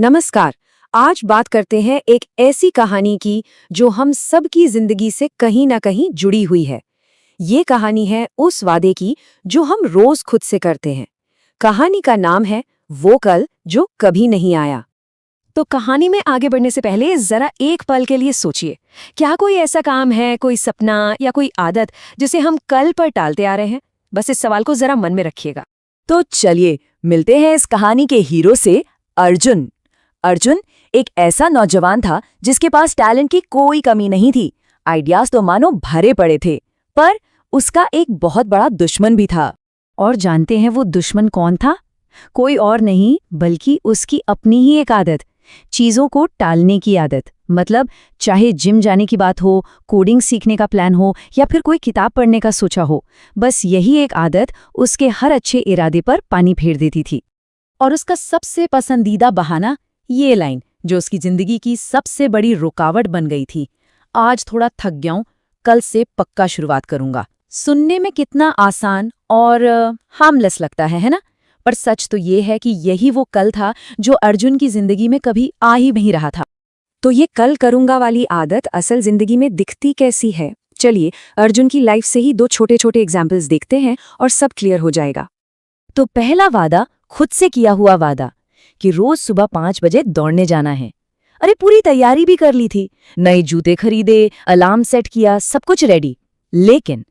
नमस्कार। आज बात करते हैं एक ऐसी कहानी की जो हम सबकी जिंदगी से कहीं ना कहीं जुड़ी हुई है। ये कहानी है उस वादे की जो हम रोज खुद से करते हैं। कहानी का नाम है वो कल जो कभी नहीं आया। तो कहानी में आगे बढ़ने से पहले जरा एक पल के लिए सोचिए, क्या कोई ऐसा काम है, कोई सपना या कोई आदत जिसे हम कल पर टालते आ रहे हैं? बस इस सवाल को जरा मन में रखिएगा। तो चलिए मिलते हैं इस कहानी के हीरो से, अर्जुन। अर्जुन एक ऐसा नौजवान था जिसके पास टैलेंट की कोई कमी नहीं थी। आइडियाज तो मानो भरे पड़े थे, पर उसका एक बहुत बड़ा दुश्मन भी था। और जानते हैं वो दुश्मन कौन था? कोई और नहीं बल्कि उसकी अपनी ही एक आदत, चीजों को टालने की आदत। मतलब चाहे जिम जाने की बात हो, कोडिंग सीखने का प्लान हो या फिर कोई किताब पढ़ने का सोचा हो, बस यही एक आदत उसके हर अच्छे इरादे पर पानी फेर देती थी। और उसका सबसे पसंदीदा बहाना ये लाइन, जो उसकी जिंदगी की सबसे बड़ी रुकावट बन गई थी: आज थोड़ा थक गया हूं, कल से पक्का शुरुआत करूंगा। सुनने में कितना आसान और हार्मलेस लगता है ना? पर सच तो ये है कि यही वो कल था जो अर्जुन की जिंदगी में कभी आ ही नहीं रहा था। तो ये कल करूंगा वाली आदत असल जिंदगी में दिखती कैसी है? चलिए अर्जुन की लाइफ से ही दो छोटे छोटे एग्जाम्पल्स देखते हैं और सब क्लियर हो जाएगा। तो पहला वादा, खुद से किया हुआ वादा कि रोज सुबह 5 बजे दौड़ने जाना है। अरे पूरी तैयारी भी कर ली थी, नए जूते खरीदे, अलार्म सेट किया, सब कुछ रेडी। लेकिन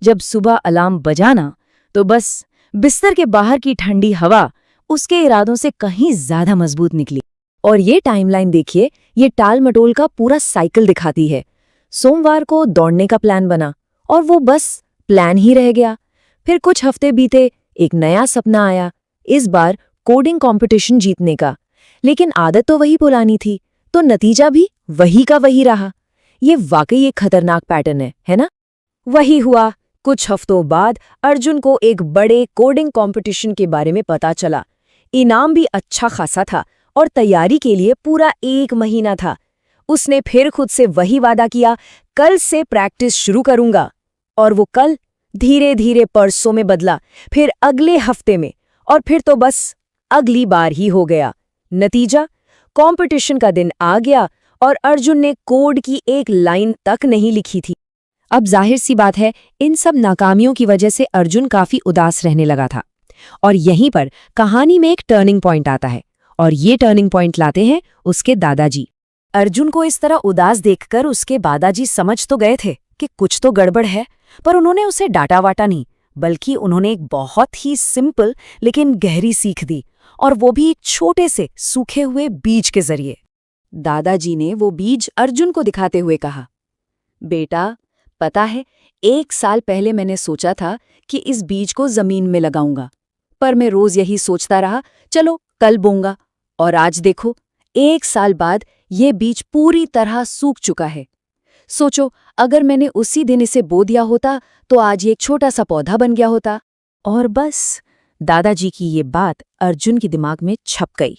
जब सुबह अलार्म बजाना तो बस बिस्तर के बाहर की ठंडी हवा उसके इरादों से कहीं ज्यादा मजबूत निकली। और ये टाइमलाइन देखिए, ये टाल मटोल का पूरा साइकिल दिखाती है। सोमवार को दौड़ने का प्लान बना और वो बस प्लान ही रह गया। फिर कुछ हफ्ते बीते, एक नया सपना आया, इस बार कोडिंग कंपटीशन जीतने का। लेकिन आदत तो वही पुरानी थी, तो नतीजा भी वही का वही रहा। ये वाकई एक खतरनाक पैटर्न है ना? वही हुआ। कुछ हफ्तों बाद अर्जुन को एक बड़े कोडिंग कंपटीशन के बारे में पता चला। इनाम भी अच्छा खासा था और तैयारी के लिए पूरा 1 महीना था। उसने फिर खुद से वही वादा किया, कल से प्रैक्टिस शुरू करूंगा। और वो कल धीरे धीरे परसों में बदला, फिर अगले हफ्ते में, और फिर तो बस अगली बार ही हो गया। नतीजा, कंपटीशन का दिन आ गया और अर्जुन ने कोड की एक लाइन तक नहीं लिखी थी। अब जाहिर सी बात है, इन सब नाकामियों की वजह से अर्जुन काफी उदास रहने लगा था। और यहीं पर कहानी में एक टर्निंग पॉइंट आता है, और ये टर्निंग पॉइंट लाते हैं उसके दादाजी। अर्जुन को इस तरह उदास देखकर उसके दादाजी समझ तो गए थे कि कुछ तो गड़बड़ है, पर उन्होंने उसे डांटा वाटा नहीं, बल्कि उन्होंने एक बहुत ही सिंपल लेकिन गहरी सीख दी, और वो भी एक छोटे से सूखे हुए बीज के जरिए। दादाजी ने वो बीज अर्जुन को दिखाते हुए कहा, बेटा, पता है 1 साल पहले मैंने सोचा था कि इस बीज को जमीन में लगाऊंगा, पर मैं रोज यही सोचता रहा, चलो कल बोऊंगा। और आज देखो, 1 साल बाद ये बीज पूरी तरह सूख चुका है। सोचो, अगर मैंने उसी दिन इसे बो दिया होता तो आज ये एक छोटा सा पौधा बन गया होता। और बस दादाजी की ये बात अर्जुन के दिमाग में छप गई।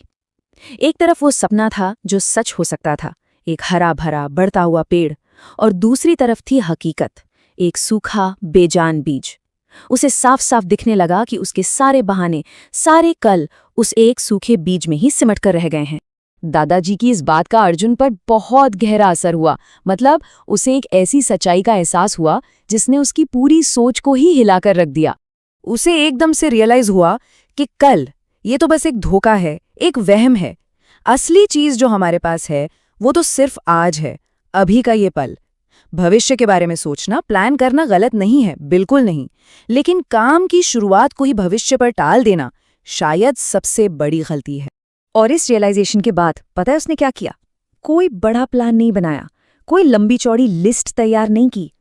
एक तरफ वो सपना था जो सच हो सकता था, एक हरा भरा बढ़ता हुआ पेड़, और दूसरी तरफ थी हकीकत, एक सूखा बेजान बीज। उसे साफ साफ दिखने लगा कि उसके सारे बहाने, सारे कल उस एक सूखे बीज में ही सिमट कर रह गए हैं। दादाजी की इस बात का अर्जुन पर बहुत गहरा असर हुआ। मतलब उसे एक ऐसी सच्चाई का एहसास हुआ जिसने उसकी पूरी सोच को ही हिलाकर रख दिया। उसे एकदम से रियलाइज हुआ कि कल ये तो बस एक धोखा है, एक वहम है। असली चीज जो हमारे पास है वो तो सिर्फ आज है, अभी का ये पल। भविष्य के बारे में सोचना, प्लान करना गलत नहीं है, बिल्कुल नहीं, लेकिन काम की शुरुआत को ही भविष्य पर टाल देना शायद सबसे बड़ी गलती है। और इस रियलाइजेशन के बाद पता है उसने क्या किया? कोई बड़ा प्लान नहीं बनाया, कोई लंबी चौड़ी लिस्ट तैयार नहीं की।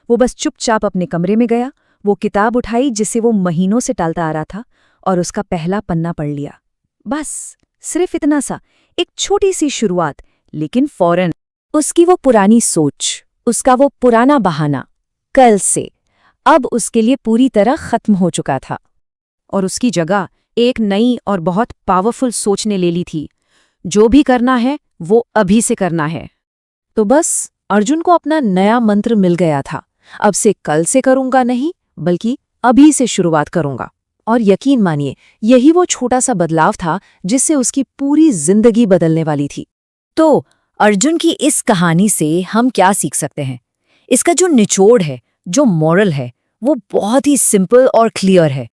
वो बस चुपचाप अपने कमरे में गया, वो किताब उठाई जिसे वो महीनों से टालता आ रहा था, और उसका पहला पन्ना पढ़ लिया। बस सिर्फ इतना सा, एक छोटी सी शुरुआत, लेकिन फौरन उसकी वो पुरानी सोच, उसका वो पुराना बहाना कल से अब उसके लिए पूरी तरह खत्म हो चुका था। और उसकी जगह एक नई और बहुत पावरफुल सोच ने ले ली थी, जो भी करना है वो अभी से करना है। तो बस अर्जुन को अपना नया मंत्र मिल गया था, अब से कल से करूंगा नहीं, बल्कि अभी से शुरुआत करूंगा। और यकीन मानिए यही वो छोटा सा बदलाव था जिससे उसकी पूरी जिंदगी बदलने वाली थी। तो अर्जुन की इस कहानी से हम क्या सीख सकते हैं? इसका जो निचोड़ है, जो मॉरल है, वो बहुत ही सिंपल और क्लियर है।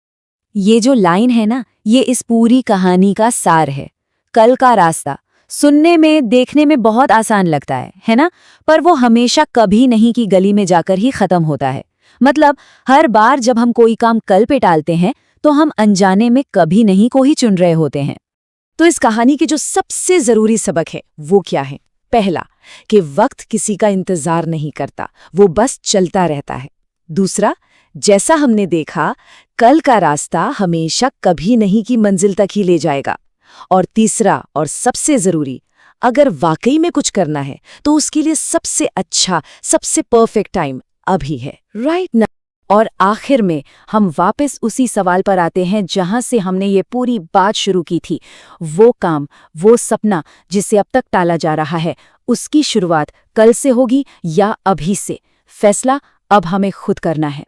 ये जो लाइन है ना, ये इस पूरी कहानी का सार है। कल का रास्ता सुनने में, देखने में बहुत आसान लगता है ना? पर वो हमेशा कभी नहीं की गली में जाकर ही खत्म होता है। मतलब हर बार जब हम कोई काम कल पे टालते हैं तो हम अनजाने में कभी नहीं को ही चुन रहे होते हैं। तो इस कहानी के जो सबसे जरूरी सबक है वो क्या है? पहला, कि वक्त किसी का इंतजार नहीं करता, वो बस चलता रहता है। दूसरा, जैसा हमने देखा, कल का रास्ता हमेशा कभी नहीं की मंजिल तक ही ले जाएगा। और तीसरा और सबसे जरूरी, अगर वाकई में कुछ करना है तो उसके लिए सबसे अच्छा, सबसे परफेक्ट टाइम अभी है, राइट ना? और आखिर में हम वापस उसी सवाल पर आते हैं जहां से हमने ये पूरी बात शुरू की थी। वो काम, वो सपना जिसे अब तक टाला जा रहा है, उसकी शुरुआत कल से होगी या अभी से? फैसला अब हमें खुद करना है।